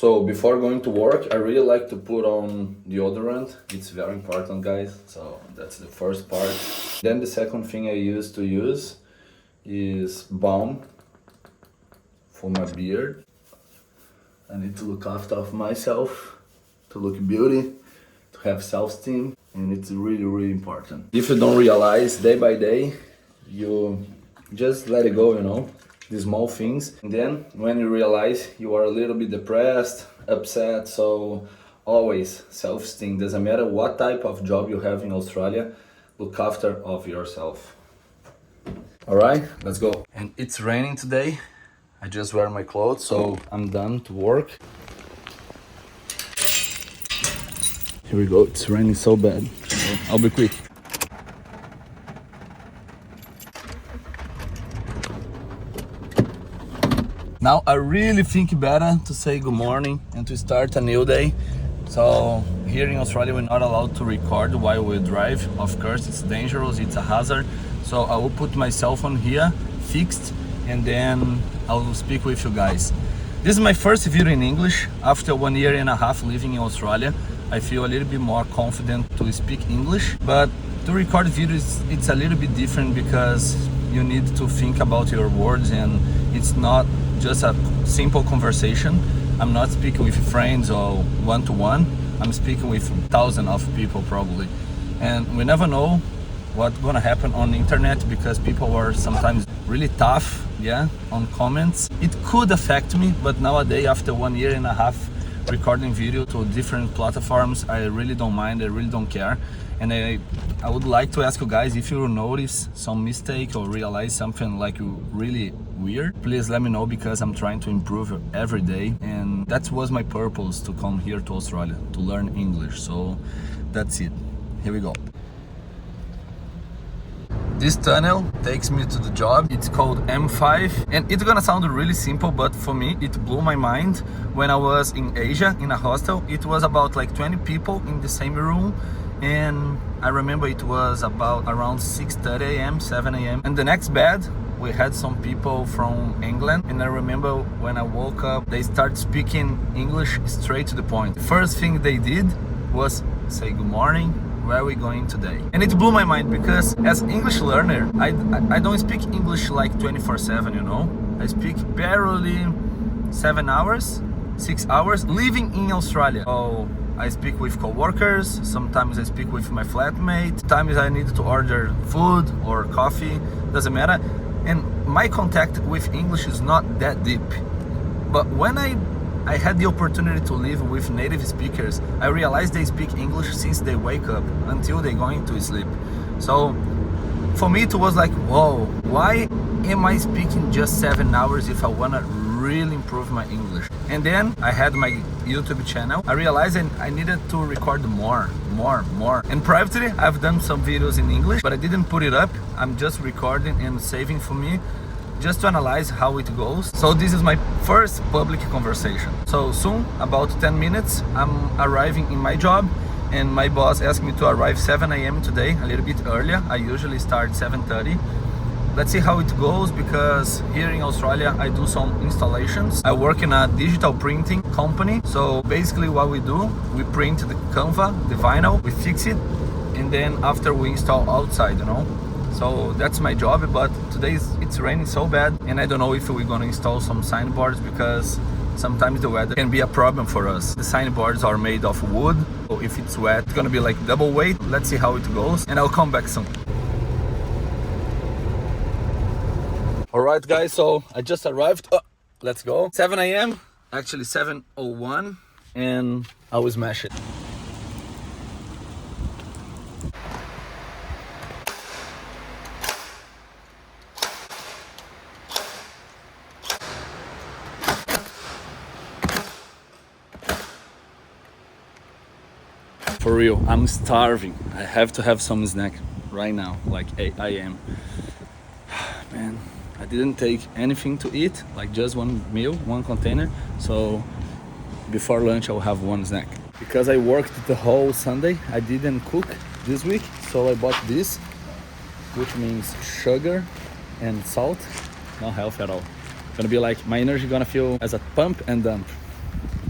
So before going to work, I really like to put on deodorant. It's very important, guys. So that's the first part. Then the second thing I use is balm for my beard. I need to look after myself, to look beauty, to have self-esteem, and it's really, really important. If you don't realize day by day, you just let it go, you know, the small things. And then when you realize you are a little bit depressed, upset, so always self-esteem. Doesn't matter what type of job you have in Australia, look after of yourself. All right, let's go. And it's raining today. I just wear my clothes, so I'm done to work. Here we go, it's raining so bad. So I'll be quick. Now I really think better to say good morning and to start a new day. So here in Australia we're not allowed to record while we drive. Of course it's dangerous, it's a hazard. So I will put my cell phone here, fixed, and then I will speak with you guys. This is my first video in English. After 1 year and a half living in Australia, I feel a little bit more confident to speak English. But to record videos, it's a little bit different because you need to think about your words and it's not just a simple conversation. I'm not speaking with friends or one-to-one. I'm speaking with thousands of people probably. And we never know what's gonna happen on the internet because people are sometimes really tough, yeah, on comments. It could affect me, but nowadays after 1 year and a half recording video to different platforms, I really don't mind, I really don't care. And I would like to ask you guys, if you notice some mistake or realize something like really weird, please let me know because I'm trying to improve every day. And that was my purpose to come here to Australia, to learn English. So that's it. Here we go. This tunnel takes me to the job. It's called M5 and it's gonna sound really simple, but for me it blew my mind. When I was in Asia in a hostel, it was about like 20 people in the same room, and I remember it was about around 6:30 a.m., 7 a.m. And the next bed we had some people from England, and I remember when I woke up they started speaking English straight to the point. The first thing they did was say good morning, where are we going today? And it blew my mind because as English learner, I don't speak English like 24/7, you know. I speak barely 7 hours, 6 hours living in Australia. So I speak with co-workers, sometimes I speak with my flatmate, sometimes I need to order food or coffee, doesn't matter. And my contact with English is not that deep. But when I had the opportunity to live with native speakers, I realized they speak English since they wake up until they going to sleep. So for me it was like, whoa, why am I speaking just 7 hours if I wanna really improve my English? And then I had my YouTube channel. I realized I needed to record more. And privately I've done some videos in English, but I didn't put it up. I'm just recording and saving for me, just to analyze how it goes. So this is my first public conversation. So soon, about 10 minutes, I'm arriving in my job, and my boss asked me to arrive 7 a.m. today, a little bit earlier. I usually start 7:30. Let's see how it goes, because here in Australia I do some installations. I work in a digital printing company. So basically what we do, we print the canvas, the vinyl, we fix it, and then after we install outside, you know. So that's my job, but today it's raining so bad, and I don't know if we're gonna install some signboards because sometimes the weather can be a problem for us. The signboards are made of wood, so if it's wet, it's gonna be like double weight. Let's see how it goes, and I'll come back soon. All right, guys, so I just arrived. Let's go. 7 a.m., actually 7:01, and I will smash it. For real, I'm starving. I have to have some snack right now, like I am. Man, I didn't take anything to eat, like just one meal, one container. So before lunch I'll have one snack. Because I worked the whole Sunday, I didn't cook this week, so I bought this, which means sugar and salt, not healthy at all. Gonna be like, my energy gonna feel as a pump and dump.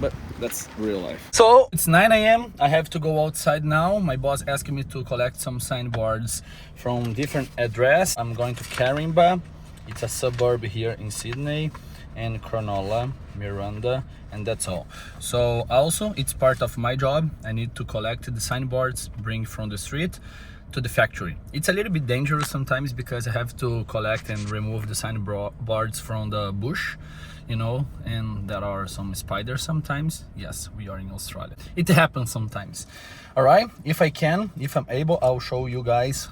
But That's real life. So it's 9 a.m. I have to go outside now. My boss asked me to collect some signboards from different address. I'm going to Carimba. It's a suburb here in Sydney, and Cronulla, Miranda, and that's all. So also it's part of my job. I need to collect the signboards, bring from the street to the factory. It's a little bit dangerous sometimes because I have to collect and remove the signboards from the bush, you know, and there are some spiders sometimes. Yes, we are in Australia. It happens sometimes. All right, if I'm able, I'll show you guys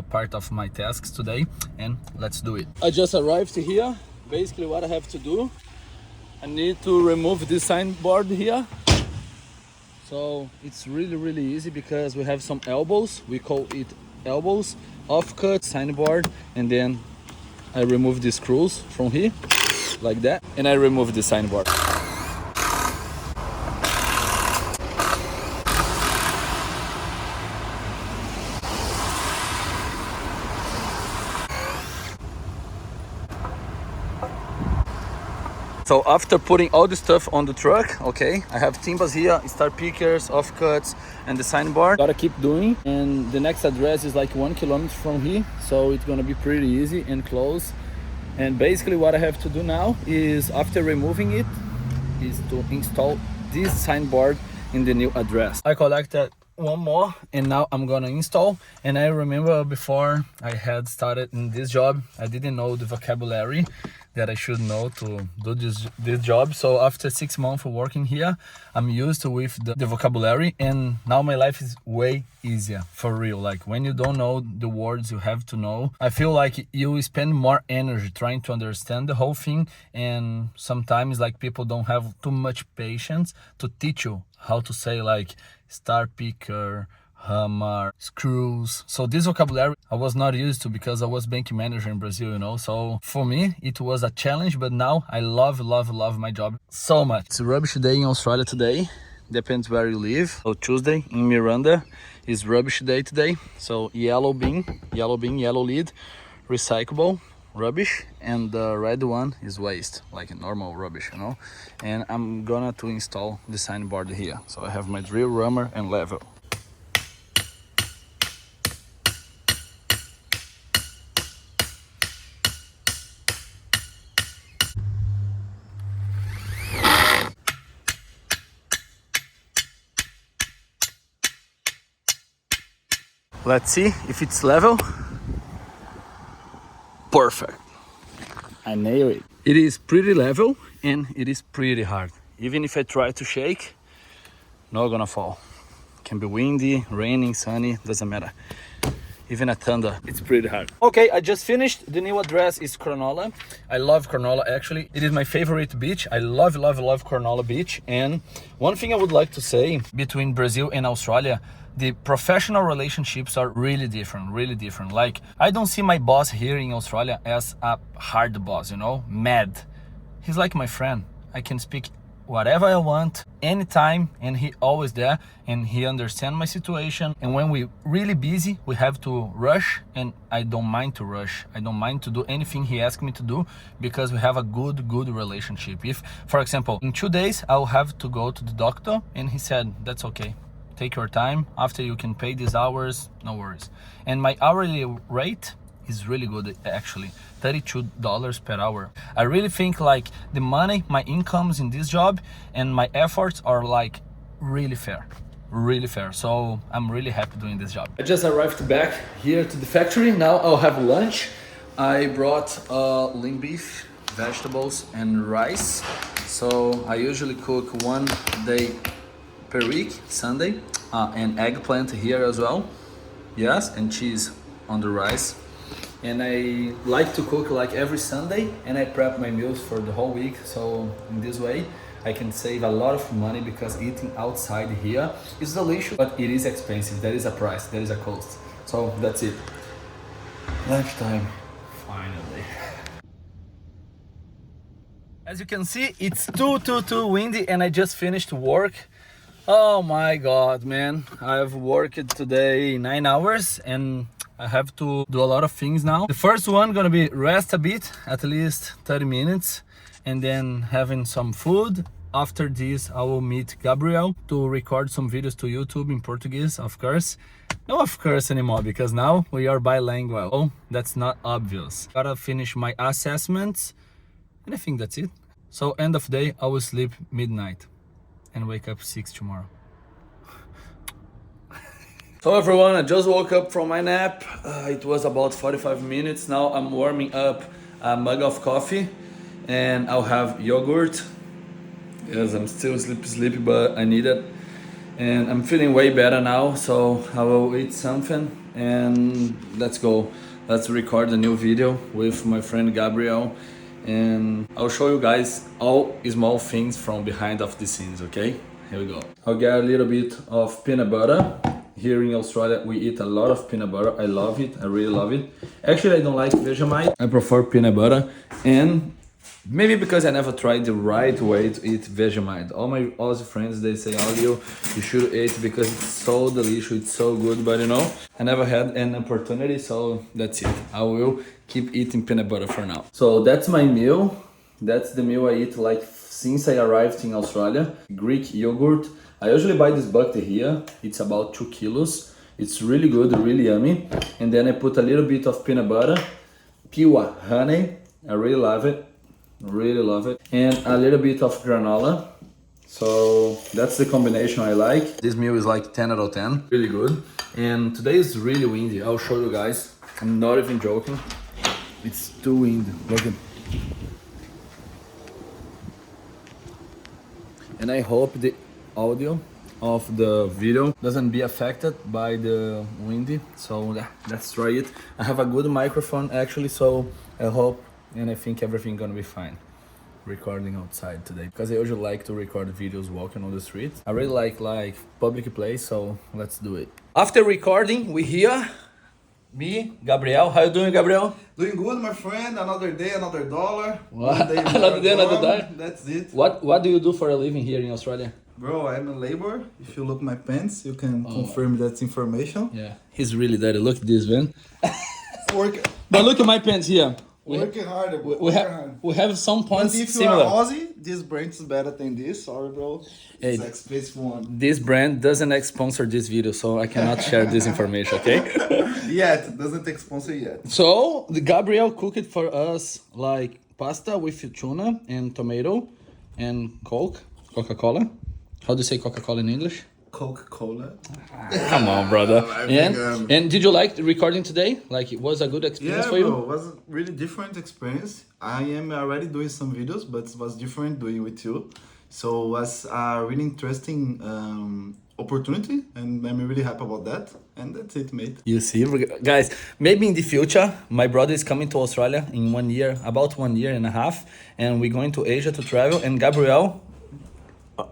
part of my tasks today, and let's do it. I just arrived here. Basically what I have to do, I need to remove this signboard here. So it's really easy because we have some elbows, we call it elbows, offcut, signboard, and then I remove the screws from here, like that, and I remove the signboard. So after putting all the stuff on the truck, okay, I have timbers here, star pickers, offcuts, and the signboard. Gotta keep doing, and the next address is like 1 kilometer from here, so it's gonna be pretty easy and close. And basically what I have to do now is, after removing it, is to install this signboard in the new address. I collected one more, and now I'm gonna install. And I remember before I had started in this job, I didn't know the vocabulary that I should know to do this job. So after 6 months of working here, I'm used to with the vocabulary, and now my life is way easier, for real. Like when you don't know the words you have to know, I feel like you spend more energy trying to understand the whole thing, and sometimes like people don't have too much patience to teach you how to say like star picker, hammer, screws. So this vocabulary I was not used to because I was bank manager in Brazil, you know. So for me it was a challenge, but now I love my job so much. It's a rubbish day in Australia today, depends where you live. So Tuesday in Miranda is rubbish day today. So yellow bin, yellow lid, recyclable rubbish, and the red one is waste, like normal rubbish, you know. And I'm gonna to install the signboard here. So I have my drill, hammer and level. Let's see if it's level. Perfect. I nailed it. It is pretty level and it is pretty hard. Even if I try to shake, not gonna fall. Can be windy, raining, sunny, doesn't matter. Even a thunder, it's pretty hard. Okay, I just finished. The new address is Cronulla. I love Cronulla actually. It is my favorite beach. I love Cronulla beach. And one thing I would like to say between Brazil and Australia, the professional relationships are really different. Like, I don't see my boss here in Australia as a hard boss, you know, mad. He's like my friend. I can speak whatever I want, anytime, and he always there, and he understands my situation. And when we're really busy, we have to rush, and I don't mind to rush. I don't mind to do anything he asks me to do because we have a good relationship. If, for example, in 2 days, I'll have to go to the doctor, and he said, that's okay. Take your time. After you can pay these hours, no worries. And my hourly rate is really good actually, $32 per hour. I really think like the money, my incomes in this job and my efforts are like really fair. So I'm really happy doing this job. I just arrived back here to the factory. Now I'll have lunch. I brought lean beef, vegetables and rice. So I usually cook 1 day per week, Sunday, and eggplant here as well. Yes, and cheese on the rice. And I like to cook like every Sunday, and I prep my meals for the whole week. So in this way, I can save a lot of money because eating outside here is delicious, but it is expensive. There is a price, there is a cost. So that's it. Lunchtime, finally. As you can see, it's too windy, and I just finished work. Oh my God, man. I've worked today 9 hours and I have to do a lot of things now. The first one gonna be rest a bit, at least 30 minutes, and then having some food after this I will meet Gabriel to record some videos to YouTube in Portuguese, of course. No of course anymore, because now we are bilingual. Oh, that's not obvious. Gotta finish my assessments and I think that's it. So end of day I will sleep midnight and wake up 6 tomorrow. So everyone, I just woke up from my nap. It was about 45 minutes. Now I'm warming up a mug of coffee and I'll have yogurt. Yes, I'm still sleepy, but I need it. And I'm feeling way better now, so I will eat something and let's go. Let's record a new video with my friend Gabriel and I'll show you guys all small things from behind of the scenes, okay? Here we go. I'll get a little bit of peanut butter. Here in Australia, we eat a lot of peanut butter. I love it. I really love it. Actually, I don't like Vegemite. I prefer peanut butter. And maybe because I never tried the right way to eat Vegemite. All my Aussie friends, they say, "Oh, you should eat because it's so delicious, it's so good." But you know, I never had an opportunity, so that's it. I will keep eating peanut butter for now. So that's my meal. That's the meal I eat like since I arrived in Australia. Greek yogurt. I usually buy this bucket here. It's about 2 kilos. It's really good, really yummy. And then I put a little bit of peanut butter, pure honey. I really love it. Really love it. And a little bit of granola. So that's the combination I like. This meal is like 10 out of 10. Really good. And today is really windy. I'll show you guys. I'm not even joking. It's too windy. Look at. And I hope the audio of the video doesn't be affected by the windy, so let's try it. I have a good microphone actually, so I hope and I think everything gonna be fine recording outside today, because I usually like to record videos walking on the street. I really like public place, so let's do it. After recording, we here. Me, Gabriel. How you doing, Gabriel? Doing good, my friend. Another day, another dollar. What? Another day, another dollar? That's it. What do you do for a living here in Australia? Bro, I'm a laborer. If you look my pants, you can confirm that information. Yeah, he's really dirty. Look at this, man. Work, But look at my pants here. working hard. We have some points But if you similar. are Aussie, this brand is better than this. Sorry, bro. Hey, It's expensive one. this brand doesn't sponsor this video, so I cannot share this information, okay? Yet, doesn't take sponsor yet. So, the Gabriel cooked for us like pasta with tuna and tomato and Coca-Cola. How do you say Coca-Cola in English? Coca-Cola. Come on, brother. think, And did you like the recording today? Like, it was a good experience Yeah, for you? bro, it was a really different experience. I am already doing some videos, but it was different doing with you. So it was a really interesting opportunity, and I'm really happy about that. And that's it, mate. You see, guys, maybe in the future, my brother is coming to Australia in 1 year, about 1 year and a half, and we're going to Asia to travel, and Gabriel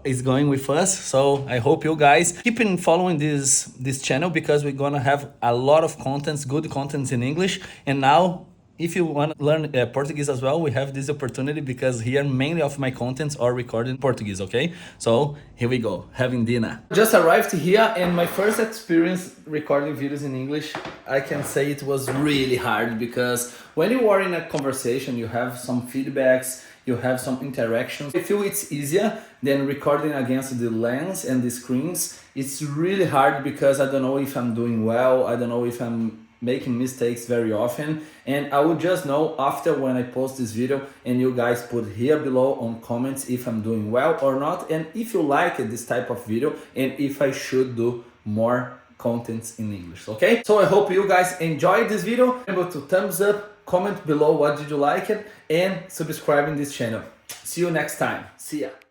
is going with us. So I hope you guys keep in following this channel, because we're gonna have a lot of contents, good contents in English. And now, if you want to learn Portuguese as well, we have this opportunity, because here mainly of my contents are recorded in Portuguese, okay? So here we go, having dinner. Just arrived here, and my first experience recording videos in English, I can say it was really hard, because when you are in a conversation, you have some feedbacks, you have some interactions. I feel it's easier than recording against the lens and the screens. It's really hard, because I don't know if I'm doing well, I don't know if I'm making mistakes very often, and I will just know after when I post this video, and you guys put here below on comments if I'm doing well or not, and if you like this type of video, and if I should do more contents in English, okay? So I hope you guys enjoyed this video. Remember to thumbs up, comment below what did you like it, and subscribe in this channel. See you next time. See ya.